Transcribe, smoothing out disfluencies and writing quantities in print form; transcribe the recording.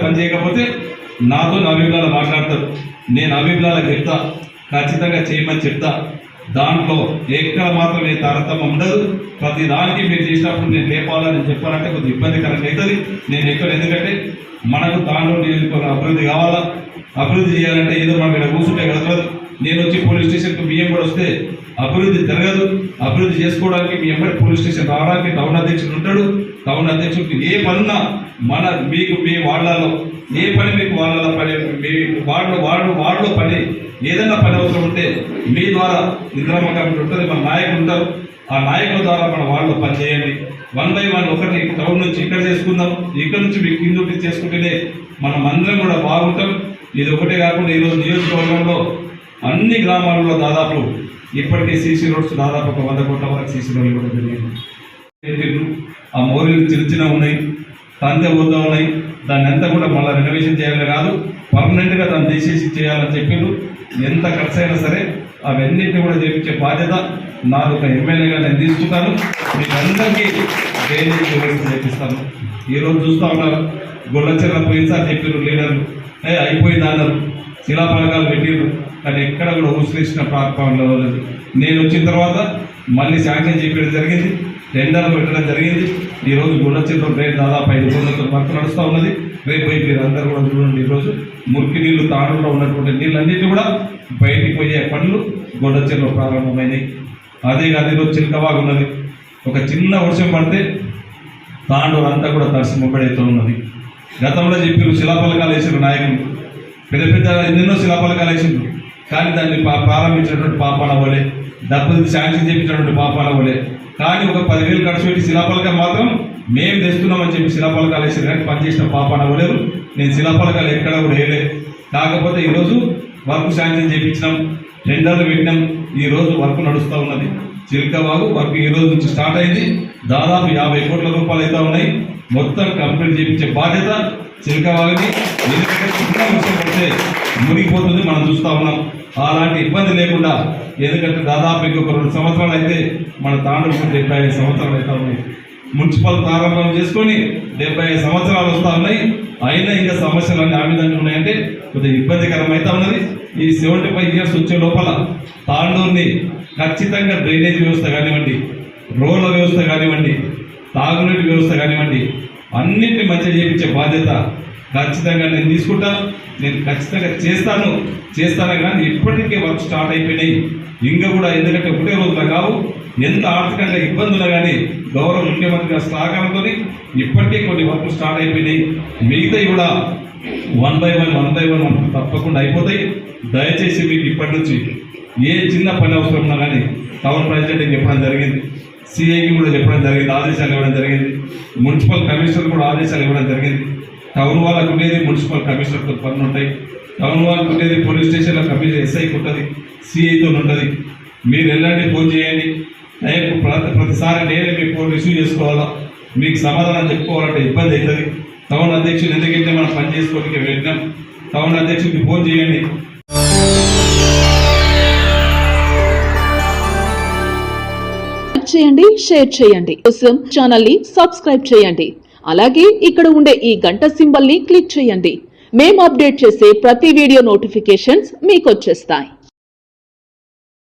పనిచేయకపోతే నాతో అభిప్రాయాలు మాట్లాడతారు, నేను అభిప్రాయాలకు చెప్తా, ఖచ్చితంగా చేయమని చెప్తా. దాంట్లో ఎక్కడ మాత్రం ఏ తారతమ్యం ఉండదు. ప్రతి దానికి మీరు చేసినప్పుడు నేను లేపాలని చెప్పాలంటే కొద్దిగా ఇబ్బందికరంగా అవుతుంది. నేను ఎక్కడ, ఎందుకంటే మనకు దాంట్లో నియోజకవర్గం అభివృద్ధి కావాలా, అభివృద్ధి చేయాలంటే ఏదో మనం ఇక్కడ కూర్చుంటే కదలదు. నేను వచ్చి పోలీస్ స్టేషన్కి బియ్యం కూడా వస్తే అభివృద్ధి జరగదు. అభివృద్ధి చేసుకోవడానికి మీ ఎంబడి పోలీస్ స్టేషన్ రావడానికి టౌన్ అధ్యక్షుడు ఉంటాడు. టౌన్ అధ్యక్షుడికి ఏ పనున్నా మీకు మీ వాళ్ళలో ఏ పని మీకు వాళ్ళ పని, మీ వాళ్ళు పని ఏదైనా పని అవసరం ఉంటే మీ ద్వారా ఇంద్రమ్మ కమిటీ ఉంటుంది, మన నాయకులు ఉంటారు. ఆ నాయకుల ద్వారా మన వాళ్ళు పని చేయండి. 1 by 1 ఒకటి టౌన్ నుంచి ఇక్కడ చేసుకుందాం, ఇక్కడ నుంచి మీకు కింద చేసుకుంటేనే మనం అందరం కూడా బాగుంటాం. ఇది ఒకటే కాకుండా ఈరోజు నియోజకవర్గంలో అన్ని గ్రామాలలో దాదాపు ఇప్పటికే సీసీ రోడ్స్ దాదాపు 100 కోట్ల వరకు సీసీ రోడ్లు కూడా జరిగింది. ఆ మోరీలు చిన్న ఉన్నాయి, తంతె పోతా ఉన్నాయి. దాన్ని అంతా కూడా మళ్ళీ రెనోవేషన్ చేయాలని కాదు, పర్మనెంట్గా దాన్ని తీసేసి చేయాలని చెప్పిండ్రు. ఎంత ఖర్చు అయినా సరే అవన్నింటినీ కూడా చేయించే బాధ్యత నాది ఒక ఎమ్మెల్యేగా నేను తీసుకుంటాను. మీకు అందరికీ డ్రైనేజ్ వ్యవస్థ చేపిస్తాను. ఈరోజు చూస్తూ ఉన్నారు, గొల్లచెర్ల పోయినసారి చెప్పారు లీడర్లు, అయిపోయింది అన్నారు, శిలాఫలకాలు పెట్టిర్రు, కానీ ఎక్కడ కూడా ఊసిరేసిన ప్రారంభంలో లేదు. నేను వచ్చిన తర్వాత మళ్ళీ శాంక్షన్ చేయడం జరిగింది, టెండర్లు పెట్టడం జరిగింది. ఈరోజు గొల్లచెర్ల డ్రైన్ దాదాపు 5 కోట్లతో వర్క్ నడుస్తూ ఉన్నది. రేపు మీరు అందరూ కూడా చూడండి, ఈరోజు మురికి నీళ్లు తాడులో ఉన్నటువంటి నీళ్ళన్నిటి కూడా బయటికి పోయే పనులు గొల్లచెర్లలో ప్రారంభమైనాయి. అదే కాదు, ఈరోజు చిలకవాగు ఉన్నది. ఒక చిన్న వర్షం పడితే తాండూరు అంతా కూడా తడిసి మొక్కడైతే ఉన్నది. గతంలో చెప్పారు శిలాఫలకాలు వేసారు నాయకులు, పెద్ద పెద్ద ఎన్నెన్నో శిలాఫలకాలు వేసిండ్రు, కానీ దాన్ని ప్రారంభించినటువంటి పాపాల వలే, డబ్బులు శాంక్షన్ చేయించినటువంటి పాపాల వలే. కానీ ఒక 10,000 ఖర్చు పెట్టి శిలాఫలకం మాత్రం మేము తెస్తున్నామని చెప్పి శిలాఫలకాలు వేసారు, కానీ పనిచేసిన పాపాన అవ్వలేదు. నేను శిలాఫలకాలు ఎక్కడ కూడా వేయలేదు. కాకపోతే ఈరోజు వర్క్ శాంక్షన్ చేయించినాం, టెండర్లు పెట్టినాం. ఈరోజు వర్క్ నడుస్తూ ఉన్నది. చిలకవాగు వర్క్ ఈ రోజు నుంచి స్టార్ట్ అయింది. దాదాపు 50 కోట్ల రూపాయలు అయితే ఉన్నాయి. మొత్తం కంప్లీట్ చేయించే బాధ్యత చిలకవాగుని. ఎందుకంటే చిన్న వర్షం పడితే మునిగిపోతుంది, మనం చూస్తూ ఉన్నాం. అలాంటి ఇబ్బంది లేకుండా, ఎందుకంటే దాదాపు ఇంకొక 2 సంవత్సరాలు అయితే మన తాండూరు 75 సంవత్సరాలు అయితే ఉన్నాయి. మున్సిపల్ ప్రారంభం చేసుకొని 75 సంవత్సరాలు వస్తూ ఉన్నాయి. అయినా ఇంకా సమస్యలు అన్నీ ఆ విధంగా ఉన్నాయంటే కొద్దిగా ఇబ్బందికరం అయితే ఉన్నది. ఈ 75 ఇయర్స్ వచ్చే లోపల తాండూరుని ఖచ్చితంగా డ్రైనేజ్ వ్యవస్థ కానివ్వండి, రోడ్ల వ్యవస్థ కానివ్వండి, తాగునీటి వ్యవస్థ కానివ్వండి, అన్నింటినీ మంచిగా చేయించే బాధ్యత ఖచ్చితంగా నేను తీసుకుంటాను. నేను ఖచ్చితంగా చేస్తాను కానీ ఇప్పటికే వర్క్ స్టార్ట్ అయిపోయినాయి. ఇంకా కూడా, ఎందుకంటే ఒకటే రోజున కావు, ఎంత ఆర్థికంగా ఇబ్బందులు కానీ గౌరవ ముఖ్యమంత్రి గారి సహకారంతో ఇప్పటికే కొన్ని వర్క్లు స్టార్ట్ అయిపోయినాయి. మిగతాయి కూడా 1 by 1 తప్పకుండా అయిపోతాయి. దయచేసి మీకు ఇప్పటి నుంచి ఏ చిన్న పని అవసరం ఉన్నా కానీ టౌన్ ప్రెసిడెంట్కి చెప్పడం జరిగింది, సిఐకి కూడా చెప్పడం జరిగింది, ఆదేశాలు ఇవ్వడం జరిగింది, మున్సిపల్ కమిషనర్ కూడా ఆదేశాలు ఇవ్వడం జరిగింది. టౌన్ వాళ్ళకు ఉండేది మున్సిపల్ కమిషనర్తో పనులు ఉంటాయి, టౌన్ వాళ్ళకు ఉండేది పోలీస్ స్టేషన్లో కమిషనర్ ఎస్ఐకి ఉంటుంది, సిఐతో ఉంటుంది. మీరు వెళ్ళండి, ఫోన్ చేయండి. ప్రతిసారి నేనే మీకు ఫోన్ రిసీవ్ చేసుకోవాలా, మీకు సమాధానం చెప్పుకోవాలంటే ఇబ్బంది అవుతుంది. టౌన్ అధ్యక్షుడు ఎందుకంటే మనం పని చేసుకోవడానికి వెళ్ళినాం. టౌన్ అధ్యక్షుడికి ఫోన్ చేయండి. చేయండి, షేర్ చేయండి, కోసం ఛానల్ ని సబ్స్క్రైబ్ చేయండి. అలాగే ఇక్కడ ఉండే ఈ గంట సింబల్ ని క్లిక్ చేయండి. మేము అప్డేట్ చేసే ప్రతి వీడియో నోటిఫికేషన్స్ మీకు వచ్చేస్తాయి.